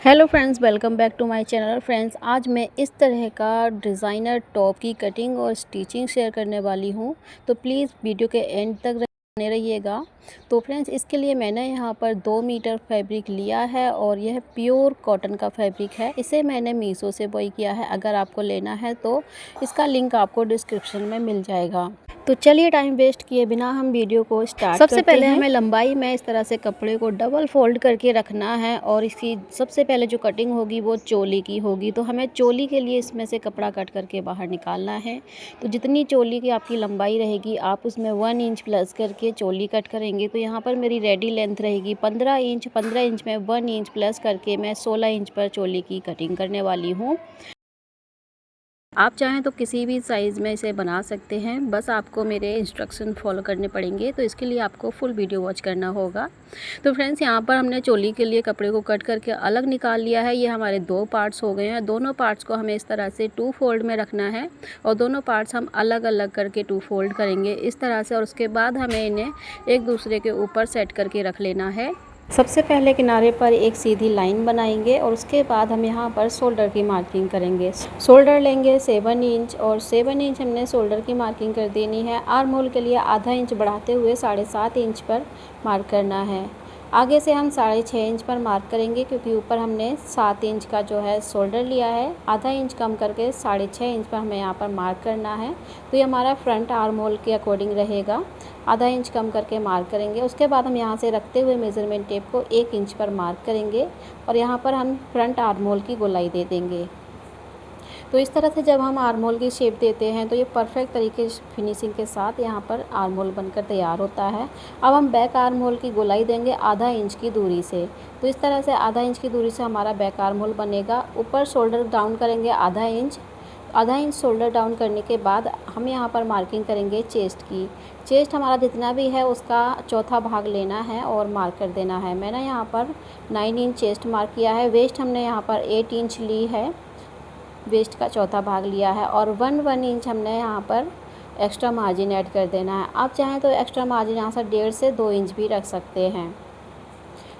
Hello friends, welcome back to my channel. Friends, आज मैं इस तरह का डिज़ाइनर टॉप की कटिंग और स्टिचिंग शेयर करने वाली हूं, तो प्लीज़ वीडियो के एंड तक बने रहिएगा। तो फ्रेंड्स, इसके लिए मैंने यहां पर 2 मीटर फैब्रिक लिया है और यह प्योर कॉटन का फैब्रिक है। इसे मैंने मीशो से बाय किया है। अगर आपको लेना है तो इसका लिंक आपको डिस्क्रिप्शन में मिल जाएगा। तो चलिए टाइम वेस्ट किए बिना हम वीडियो को स्टार्ट करते हैं। सबसे पहले हमें लंबाई में इस तरह से कपड़े को डबल फोल्ड करके रखना है और इसकी सबसे पहले जो कटिंग होगी वो चोली की होगी। तो हमें चोली के लिए इसमें से कपड़ा कट करके बाहर निकालना है। तो जितनी चोली की आपकी लंबाई रहेगी आप उसमें 1 इंच प्लस करके चोली कट करेंगे। तो यहाँ पर मेरी रेडी लेंथ रहेगी 15 इंच। 15 इंच में 1 इंच प्लस करके मैं 16 इंच पर चोली की कटिंग करने वाली हूँ। आप चाहें तो किसी भी साइज़ में इसे बना सकते हैं, बस आपको मेरे इंस्ट्रक्शन फॉलो करने पड़ेंगे। तो इसके लिए आपको फुल वीडियो वॉच करना होगा। तो फ्रेंड्स, यहाँ पर हमने चोली के लिए कपड़े को कट करके अलग निकाल लिया है। ये हमारे 2 पार्ट्स हो गए हैं। दोनों पार्ट्स को हमें इस तरह से 2 फोल्ड में रखना है और दोनों पार्ट्स हम अलग अलग करके 2 फोल्ड करेंगे इस तरह से। और उसके बाद हमें इन्हें एक दूसरे के ऊपर सेट करके रख लेना है। सबसे पहले किनारे पर एक सीधी लाइन बनाएंगे और उसके बाद हम यहाँ पर शोल्डर की मार्किंग करेंगे। शोल्डर लेंगे 7 इंच और 7 इंच हमने शोल्डर की मार्किंग कर देनी है। आर्म होल के लिए आधा इंच बढ़ाते हुए 7.5 इंच पर मार्क करना है। आगे से हम 6.5 इंच पर मार्क करेंगे क्योंकि ऊपर हमने 7 इंच का जो है शोल्डर लिया है। आधा इंच कम करके 6.5 इंच पर हमें यहाँ पर मार्क करना है। तो ये हमारा फ्रंट आर्म होल के अकॉर्डिंग रहेगा। आधा इंच कम करके मार्क करेंगे। उसके बाद हम यहाँ से रखते हुए मेज़रमेंट टेप को 1 इंच पर मार्क करेंगे और यहाँ पर हम फ्रंट आर्म होल की गोलाई दे देंगे। तो इस तरह से जब हम आर्म होल की शेप देते हैं तो ये परफेक्ट तरीके से फिनिशिंग के साथ यहाँ पर आर्म होल बनकर तैयार होता है। अब हम बैक आर्म होल की गोलाई देंगे आधा इंच की दूरी से। तो इस तरह से आधा इंच की दूरी से हमारा बैक आर्म होल बनेगा। ऊपर शोल्डर डाउन करेंगे आधा इंच शोल्डर डाउन करने के बाद हम यहाँ पर मार्किंग करेंगे चेस्ट की। चेस्ट हमारा जितना भी है उसका चौथा भाग लेना है और मार्क कर देना है। मैंने यहाँ पर 9 इंच चेस्ट मार्क किया है। वेस्ट हमने यहाँ पर 8 इंच ली है, वेस्ट का चौथा भाग लिया है और 1 इंच हमने यहाँ पर एक्स्ट्रा मार्जिन ऐड कर देना है। आप चाहें तो एक्स्ट्रा मार्जिन यहाँ से 1.5 से 2 इंच भी रख सकते हैं।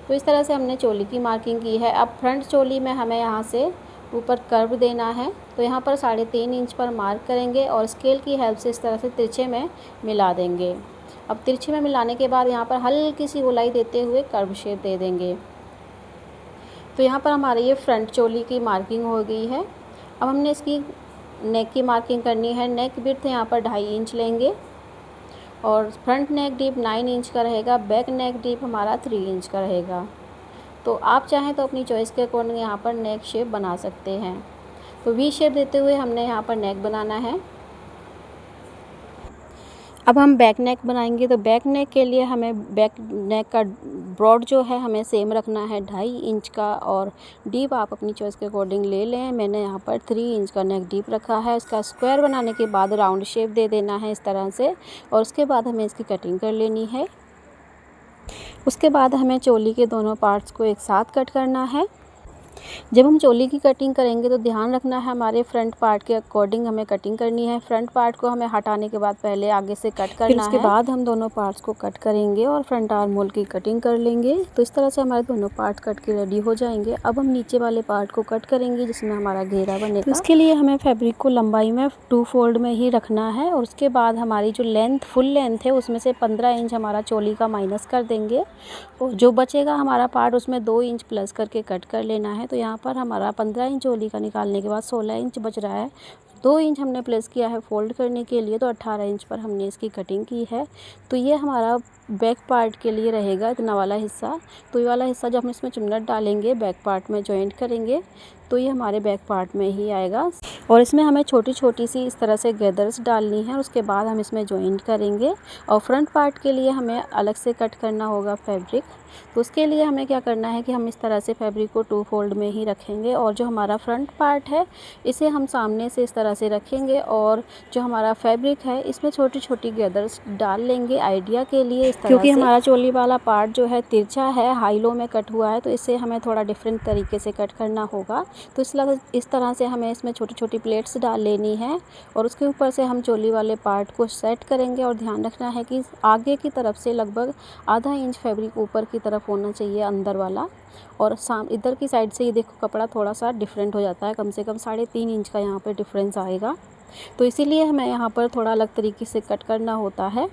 तो इस तरह से हमने चोली की मार्किंग की है। अब फ्रंट चोली में हमें यहाँ से ऊपर कर्व देना है। तो यहाँ पर 3.5 इंच पर मार्क करेंगे और स्केल की हेल्प से इस तरह से तिरछे में मिला देंगे। अब तिरछे में मिलाने के बाद यहाँ पर हल्की सी गोलाई देते हुए कर्व शेप दे देंगे। तो यहाँ पर हमारी ये फ्रंट चोली की मार्किंग हो गई है। अब हमने इसकी नेक की मार्किंग करनी है। नेक विड्थ यहाँ पर 2.5 इंच लेंगे और फ्रंट नेक डीप 9 इंच का रहेगा। बैक नेक डीप हमारा 3 इंच का रहेगा। तो आप चाहें तो अपनी चॉइस के अकॉर्डिंग यहाँ पर नेक शेप बना सकते हैं। तो वी शेप देते हुए हमने यहाँ पर नेक बनाना है। अब हम बैक नेक बनाएंगे। तो बैक नेक के लिए हमें बैक नेक का ब्रॉड जो है हमें सेम रखना है 2.5 इंच का और डीप आप अपनी चॉइस के अकॉर्डिंग ले लें। मैंने यहाँ पर 3 इंच का नेक डीप रखा है। इसका स्क्वायर बनाने के बाद राउंड शेप दे देना है इस तरह से और उसके बाद हमें इसकी कटिंग कर लेनी है। उसके बाद हमें चोली के दोनों पार्ट्स को एक साथ कट करना है। जब हम चोली की कटिंग करेंगे तो ध्यान रखना है हमारे फ्रंट पार्ट के अकॉर्डिंग हमें कटिंग करनी है। फ्रंट पार्ट को हमें हटाने के बाद पहले आगे से कट करना है। फिर उसके बाद हम दोनों पार्ट्स को कट करेंगे और फ्रंट आर्म होल की कटिंग कर लेंगे। तो इस तरह से हमारे दोनों पार्ट कट के रेडी हो जाएंगे। अब हम नीचे वाले पार्ट को कट करेंगे जिसमें हमारा घेरा बनेगा। तो इसके लिए हमें फैब्रिक को लंबाई में 2 फोल्ड में ही रखना है और उसके बाद हमारी जो लेंथ फुल लेंथ है उसमें से 15 इंच हमारा चोली का माइनस कर देंगे और जो बचेगा हमारा पार्ट उसमें 2 इंच प्लस करके कट कर लेना है। तो यहाँ पर हमारा 15 इंच चोली का निकालने के बाद 16 इंच बच रहा है। 2 इंच हमने प्लेस किया है फोल्ड करने के लिए, तो 18 इंच पर हमने इसकी कटिंग की है। तो ये हमारा बैक पार्ट के लिए रहेगा इतना वाला हिस्सा। तो ये वाला हिस्सा जब हम इसमें चुन्नट डालेंगे बैक पार्ट में जॉइंट करेंगे तो ये हमारे बैक पार्ट में ही आएगा और इसमें हमें छोटी छोटी सी इस तरह से गैदर्स डालनी है। उसके बाद हम इसमें जॉइंट करेंगे और फ्रंट पार्ट के लिए हमें अलग से कट करना होगा फैब्रिक। तो उसके लिए हमें क्या करना है कि हम इस तरह से फैब्रिक को 2 फोल्ड में ही रखेंगे और जो हमारा फ्रंट पार्ट है इसे हम सामने से इस तरह से रखेंगे और जो हमारा फैब्रिक है इसमें छोटी छोटी गैदर्स डाल लेंगे आइडिया के लिए। तरह क्योंकि हमारा चोली वाला पार्ट जो है तिरछा है, हाई लो में कट हुआ है, तो इससे हमें थोड़ा डिफरेंट तरीके से कट करना होगा। तो इस तरह से हमें इसमें छोटी छोटी प्लेट्स डाल लेनी है और उसके ऊपर से हम चोली वाले पार्ट को सेट करेंगे। और ध्यान रखना है कि आगे की तरफ से लगभग आधा इंच फैब्रिक ऊपर की तरफ होना चाहिए अंदर वाला, और इधर की साइड से ये देखो कपड़ा थोड़ा सा डिफरेंट हो जाता है, कम से कम 3.5 इंच का यहाँ पर डिफरेंस आएगा। तो इसीलिए हमें यहाँ पर थोड़ा अलग तरीके से कट करना होता है।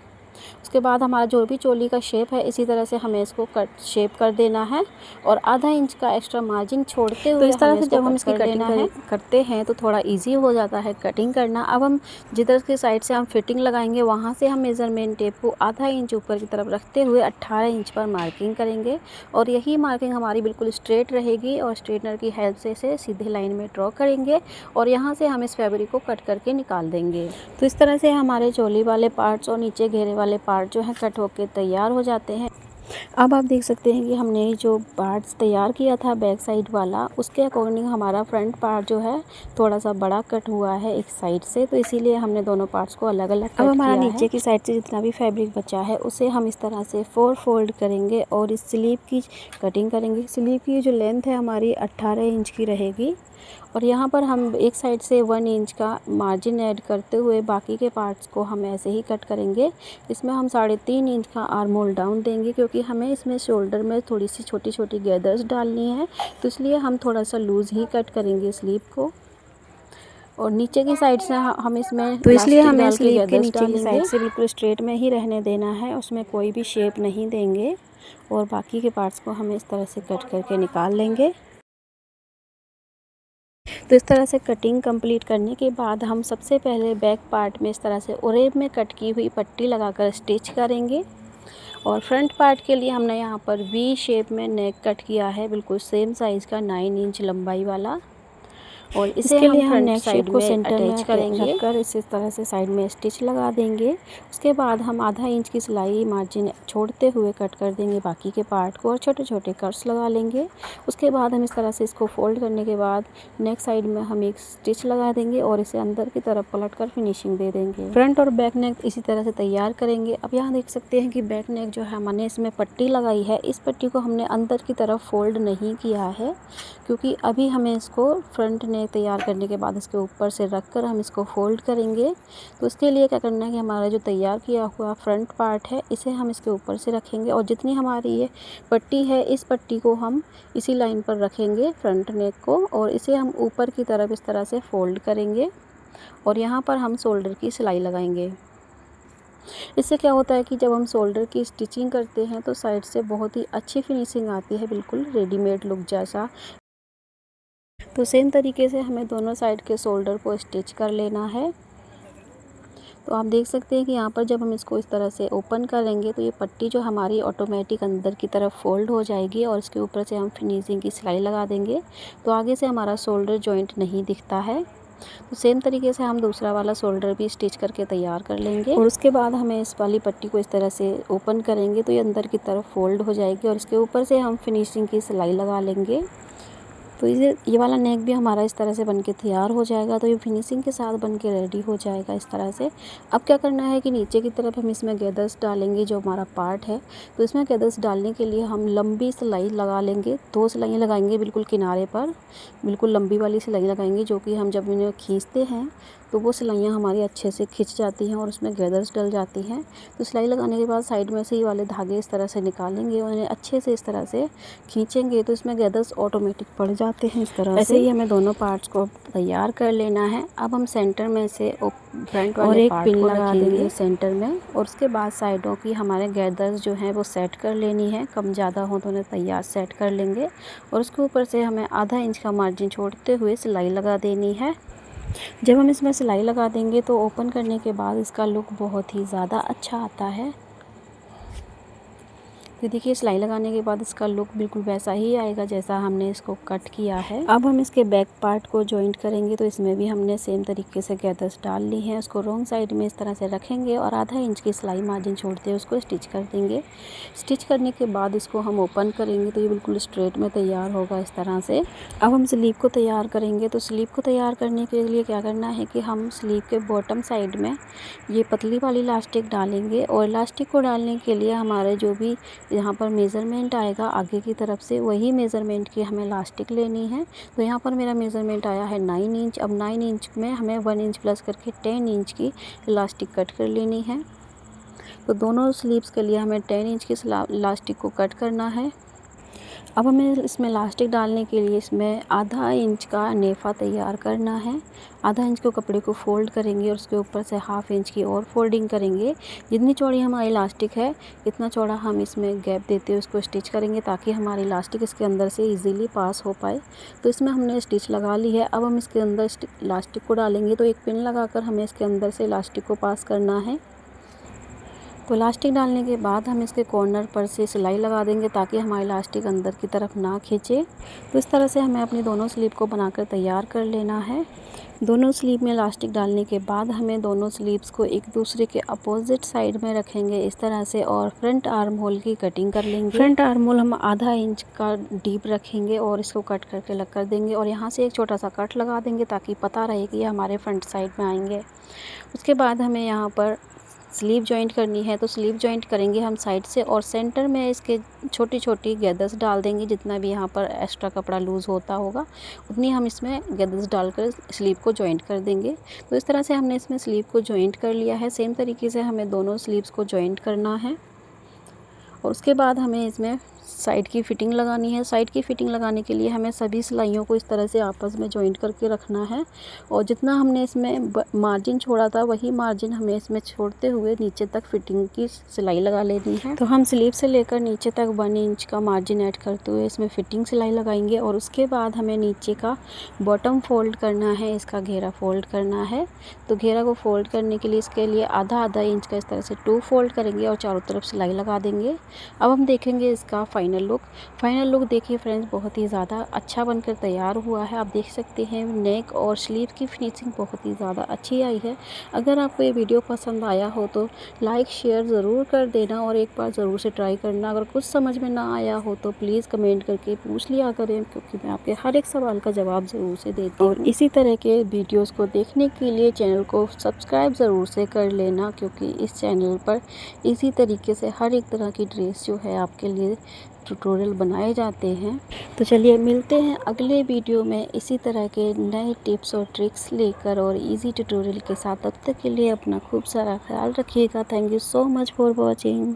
उसके बाद हमारा जो भी चोली का शेप है इसी तरह से हमें इसको कट शेप कर देना है और आधा इंच का एक्स्ट्रा मार्जिन छोड़ते हुए इस तरह से जब हम इसकी कटिंग करते हैं तो थोड़ा इजी हो जाता है कटिंग करना। अब हम जिधर की साइड से हम फिटिंग लगाएंगे वहाँ से हम मेज़रमेंट टेप को आधा इंच ऊपर की तरफ रखते हुए 18 इंच पर मार्किंग करेंगे और यही मार्किंग हमारी बिल्कुल स्ट्रेट रहेगी और स्ट्रेटनर की हेल्प से इसे सीधे लाइन में ड्रॉ करेंगे और यहाँ से हम इस फैब्रिक को कट करके निकाल देंगे। तो इस तरह से हमारे चोली वाले पार्ट्स और नीचे घेरे वाले पार्ट जो है कट होके तैयार हो जाते हैं। अब आप देख सकते हैं कि हमने जो पार्ट्स तैयार किया था बैक साइड वाला, उसके अकॉर्डिंग हमारा फ्रंट पार्ट जो है थोड़ा सा बड़ा कट हुआ है एक साइड से, तो इसीलिए हमने दोनों पार्ट्स को अलग अलग कट किया है। अब हमारा नीचे की साइड से जितना भी फैब्रिक बचा है उसे हम इस तरह से 4 फोल्ड करेंगे और इस स्लीव की कटिंग करेंगे। स्लीव की जो लेंथ है हमारी 18 इंच की रहेगी और यहाँ पर हम एक साइड से 1 इंच का मार्जिन ऐड करते हुए बाकी के पार्ट्स को हम ऐसे ही कट करेंगे। इसमें हम 3.5 इंच का आर्म होल डाउन देंगे क्योंकि हमें इसमें शोल्डर में थोड़ी सी छोटी छोटी गैदर्स डालनी है, तो इसलिए हम थोड़ा सा लूज़ ही कट करेंगे स्लीव को। और नीचे की साइड से हम इसमें तो इसलिए हमें स्लीव के नीचे की साइड से बिल्कुल स्ट्रेट में ही रहने देना है, उसमें कोई भी शेप नहीं देंगे और बाकी के पार्ट्स को हम इस तरह से कट करके निकाल लेंगे। तो इस तरह से कटिंग कंप्लीट करने के बाद हम सबसे पहले बैक पार्ट में इस तरह से ओरेब में कट की हुई पट्टी लगाकर स्टिच करेंगे और फ्रंट पार्ट के लिए हमने यहाँ पर वी शेप में नेक कट किया है, बिल्कुल सेम साइज़ का 9 इंच लंबाई वाला। और इसके लिए हम नेक शेप को सेंटर में करेंगे रखकर इस तरह से साइड में स्टिच लगा देंगे। उसके बाद हम आधा इंच की सिलाई मार्जिन छोड़ते हुए कट कर देंगे बाकी के पार्ट को और छोटे छोटे कट्स लगा लेंगे। उसके बाद हम इस तरह से इसको फोल्ड करने के बाद नेक साइड में हम एक स्टिच लगा देंगे और इसे अंदर की तरफ पलट कर फिनिशिंग दे देंगे। फ्रंट और बैक नेक इसी तरह से तैयार करेंगे। अब यहाँ देख सकते हैं कि बैक नेक जो है हमने इसमें पट्टी लगाई है, इस पट्टी को हमने अंदर की तरफ फोल्ड नहीं किया है क्योंकि अभी हमें इसको फ्रंट नेक तैयार करने के बाद इसके ऊपर से रखकर हम इसको फोल्ड करेंगे। तो उसके लिए क्या करना है कि हमारा जो तैयार किया हुआ फ्रंट पार्ट है इसे हम इसके ऊपर से रखेंगे और जितनी हमारी ये पट्टी है इस पट्टी को हम इसी लाइन पर रखेंगे फ्रंट नेक को और इसे हम ऊपर की तरफ इस तरह से फोल्ड करेंगे और यहाँ पर हम शोल्डर की सिलाई लगाएंगे। इससे क्या होता है कि जब हम शोल्डर की स्टिचिंग करते हैं तो साइड से बहुत ही अच्छी फिनिशिंग आती है, बिल्कुल रेडीमेड लुक जैसा। तो सेम तरीके से हमें दोनों साइड के शोल्डर को स्टिच कर लेना है। तो आप देख सकते हैं कि यहाँ पर जब हम इसको इस तरह से ओपन करेंगे तो ये पट्टी जो हमारी ऑटोमेटिक अंदर की तरफ फोल्ड हो जाएगी और इसके ऊपर से हम फिनिशिंग की सिलाई लगा देंगे तो आगे से हमारा शोल्डर जॉइंट नहीं दिखता है। तो सेम तरीके से हम दूसरा वाला शोल्डर भी स्टिच करके तैयार कर लेंगे और उसके बाद हमें इस वाली पट्टी को इस तरह से ओपन करेंगे तो ये अंदर की तरफ फोल्ड हो जाएगी और इसके ऊपर से हम फिनिशिंग की सिलाई लगा लेंगे। तो ये वाला नेक भी हमारा इस तरह से बनके तैयार हो जाएगा। तो ये फिनिशिंग के साथ बनके रेडी हो जाएगा इस तरह से। अब क्या करना है कि नीचे की तरफ हम इसमें गैदर्स डालेंगे जो हमारा पार्ट है, तो इसमें गैदर्स डालने के लिए हम लंबी सिलाई लगा लेंगे। 2 सिलाइयाँ लगाएंगे बिल्कुल किनारे पर, बिल्कुल लंबी वाली सिलाई लगाएंगे जो कि हम जब इन्हें खींचते हैं तो वो सिलाइयाँ हमारी अच्छे से खिंच जाती हैं और उसमें गैदर्स डल जाती हैं। तो सिलाई लगाने के बाद साइड में से ये वाले धागे इस तरह से निकालेंगे और इन्हें अच्छे से इस तरह से खींचेंगे तो इसमें गैदर्स ऑटोमेटिक पड़ जाते हैं इस तरह से। ऐसे ही हमें दोनों पार्ट्स को तैयार कर लेना है। अब हम सेंटर में से फ्रंट वाले और एक पिन लगा देंगे सेंटर में और उसके बाद साइडों की हमारे गैदर्स जो हैं वो सेट कर लेनी है, कम ज़्यादा हो तो उन्हें तैयार सेट कर लेंगे और उसके ऊपर से हमें आधा इंच का मार्जिन छोड़ते हुए सिलाई लगा देनी है। जब हम इसमें सिलाई लगा देंगे तो ओपन करने के बाद इसका लुक बहुत ही ज़्यादा अच्छा आता है। तो देखिए सिलाई लगाने के बाद इसका लुक बिल्कुल वैसा ही आएगा जैसा हमने इसको कट किया है। अब हम इसके बैक पार्ट को जॉइंट करेंगे, तो इसमें भी हमने सेम तरीके से गैदर्स डाल ली हैं। उसको रॉन्ग साइड में इस तरह से रखेंगे और आधा इंच की सिलाई मार्जिन छोड़ते हैं उसको स्टिच कर देंगे। स्टिच करने के बाद इसको हम ओपन करेंगे तो ये बिल्कुल स्ट्रेट में तैयार होगा इस तरह से। अब हम स्लीव को तैयार करेंगे, तो स्लीव को तैयार करने के लिए क्या करना है कि हम स्लीव के बॉटम साइड में ये पतली वाली इलास्टिक डालेंगे और इलास्टिक को डालने के लिए हमारे जो भी यहाँ पर मेज़रमेंट आएगा आगे की तरफ से, वही मेज़रमेंट की हमें इलास्टिक लेनी है। तो यहाँ पर मेरा मेज़रमेंट आया है 9 इंच। अब 9 इंच में हमें 1 इंच प्लस करके 10 इंच की इलास्टिक कट कर लेनी है। तो दोनों स्लीव्स के लिए हमें 10 इंच की इलास्टिक को कट करना है। अब हमें इसमें इलास्टिक डालने के लिए इसमें आधा इंच का नेफा तैयार करना है। आधा इंच को कपड़े को फोल्ड करेंगे और उसके ऊपर से हाफ इंच की और फोल्डिंग करेंगे। जितनी चौड़ी हमारी इलास्टिक है इतना चौड़ा हम इसमें गैप देते हुए उसको स्टिच करेंगे ताकि हमारी इलास्टिक इसके अंदर से इजीली पास हो पाए। तो इसमें हमने स्टिच लगा ली है। अब हम इसके अंदर इलास्टिक को डालेंगे, तो एक पिन लगाकर हमें इसके अंदर से इलास्टिक को पास करना है। तो इलास्टिक डालने के बाद हम इसके कॉर्नर पर से सिलाई लगा देंगे ताकि हमारी इलास्टिक अंदर की तरफ ना खींचे। तो इस तरह से हमें अपनी दोनों स्लीव को बनाकर तैयार कर लेना है। दोनों स्लीव में इलास्टिक डालने के बाद हमें दोनों स्लीव्स को एक दूसरे के अपोजिट साइड में रखेंगे इस तरह से और फ्रंट आर्म होल की कटिंग कर लेंगे। फ्रंट आर्म होल हम आधा इंच का डीप रखेंगे और इसको कट करके अलग कर देंगे और यहाँ से एक छोटा सा कट लगा देंगे ताकि पता रहे कि ये हमारे फ्रंट साइड में आएंगे। उसके बाद हमें यहाँ पर स्लीव जॉइंट करनी है, तो स्लीव जॉइंट करेंगे हम साइड से और सेंटर में इसके छोटी छोटी गैदर्स डाल देंगे। जितना भी यहाँ पर एक्स्ट्रा कपड़ा लूज़ होता होगा उतनी हम इसमें गैदर्स डालकर स्लीव को जॉइंट कर देंगे। तो इस तरह से हमने इसमें स्लीव को जॉइंट कर लिया है। सेम तरीके से हमें दोनों स्लीव्स को जॉइंट करना है और उसके बाद हमें इसमें साइड की फ़िटिंग लगानी है। साइड की फ़िटिंग लगाने के लिए हमें सभी सिलाइयों को इस तरह से आपस में जॉइंट करके रखना है और जितना हमने इसमें मार्जिन छोड़ा था वही मार्जिन हमें इसमें छोड़ते हुए नीचे तक फ़िटिंग की सिलाई लगा लेनी है। तो हम स्लीव से लेकर नीचे तक 1 इंच का मार्जिन ऐड करते हुए इसमें फ़िटिंग सिलाई लगाएंगे और उसके बाद हमें नीचे का बॉटम फोल्ड करना है, इसका घेरा फोल्ड करना है। तो घेरा को फोल्ड करने के लिए इसके लिए आधा इंच का इस तरह से 2 फोल्ड करेंगे और चारों तरफ सिलाई लगा देंगे। अब हम देखेंगे इसका फाइनल लुक देखिए फ्रेंड्स, बहुत ही ज़्यादा अच्छा बनकर तैयार हुआ है। आप देख सकते हैं नेक और स्लीव की फिनिशिंग बहुत ही ज़्यादा अच्छी आई है। अगर आपको ये वीडियो पसंद आया हो तो लाइक शेयर ज़रूर कर देना और एक बार ज़रूर से ट्राई करना। अगर कुछ समझ में ना आया हो तो प्लीज़ कमेंट करके पूछ लिया करें, क्योंकि मैं आपके हर एक सवाल का जवाब ज़रूर से देती हूँ। और इसी तरह के वीडियोज़ को देखने के लिए चैनल को सब्सक्राइब ज़रूर से कर लेना, क्योंकि इस चैनल पर इसी तरीके से हर एक तरह की ड्रेस जो है आपके लिए ट्यूटोरियल बनाए जाते हैं। तो चलिए मिलते हैं अगले वीडियो में इसी तरह के नए टिप्स और ट्रिक्स लेकर और इजी ट्यूटोरियल के साथ। तब तक के लिए अपना खूब सारा ख्याल रखिएगा। Thank you so much for watching.